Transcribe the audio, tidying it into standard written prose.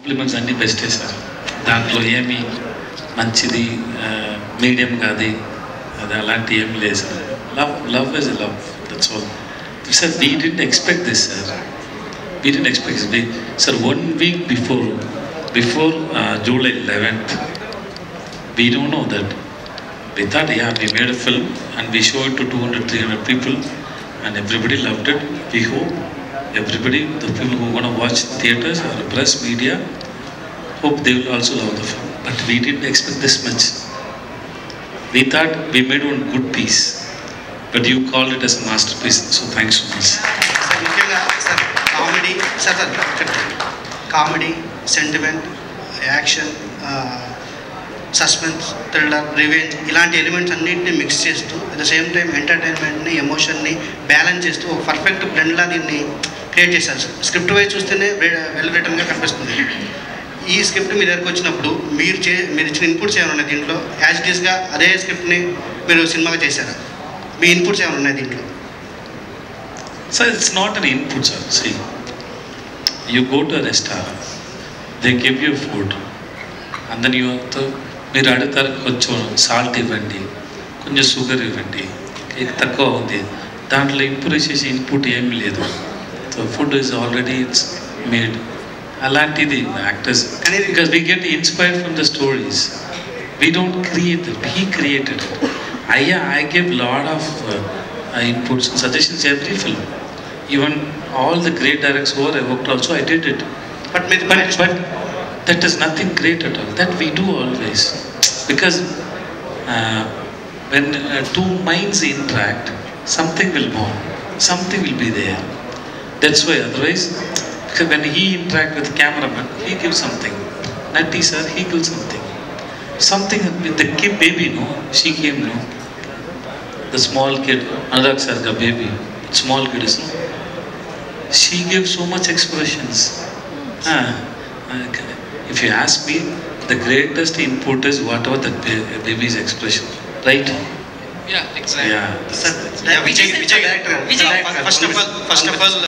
Compliments అన్నీ బెస్టే sir. దాంట్లో ఏమి మంచిది మీడియం కాదు అది అలాంటి ఏమి లేదు sir. Love is love, that's all sir. We didn't expect this sir. We didn't expect sir. 1 week before July 11th, we don't know that. We thought, yeah, we made a film and we showed it to 200-300 people and everybody loved it. We hope everybody, the people who are going to watch theatres or press media, hope they will also love the film. But we didn't expect this much. We thought we made one good piece, but you called it as a masterpiece. So thanks so much. Sir, comedy, sentiment, action, suspense, thriller, revenge ఇలాంటి elements అన్నింటినీ mix చేస్తూ at the same time ఎంటర్టైన్మెంట్ని, ఎమోషన్ని balance చేస్తూ ఒక perfect బ్లెండ్లా దీన్ని create చేశారు సార్. స్క్రిప్ట్ వైజ్ చూస్తేనే వెల్ రిటన్గా కనిపిస్తుంది. ఈ స్క్రిప్ట్ మీ దగ్గరకు వచ్చినప్పుడు మీరు ఇచ్చిన ఇన్పుట్స్ ఏమైనా ఉన్నాయి దీంట్లో? యాజ్ ఇట్ ఈస్గా అదే స్క్రిప్ట్ని మీరు సినిమాగా చేశారా? మీ ఇన్పుట్స్ ఏమైనా ఉన్నాయి దీంట్లో? Sir, it's not an input sir. See, you go to restaurant, they give you food and then మీరు అడుగుతారు కొంచెం సాల్ట్ ఇవ్వండి, కొంచెం షుగర్ ఇవ్వండి, కేక్ తక్కువ ఉంది. దాంట్లో ఇంప్రూవ్ చేసే ఇన్పుట్ ఏమీ లేదు. So food is already it's made. అలాంటిది actors, because we get inspired from the stories. We don't create that, he created it. I gave lot of inputs and suggestions every film. Even all the great directors who I worked also, I did it. But that is nothing great at all. That we do always. Because when two minds interact, something will born. Something will be there. That's why otherwise, because when he interact with the cameraman, he gives something. Natti sir, he gives something. Something with the kid baby, no? She came, no? The small kid, Anurag sir ka baby, small kid is, no? She gave so much expressions. If you ask me, the greatest input is whatever that baby's expression, right? Yeah, exactly. Yeah. Vijay, first of all,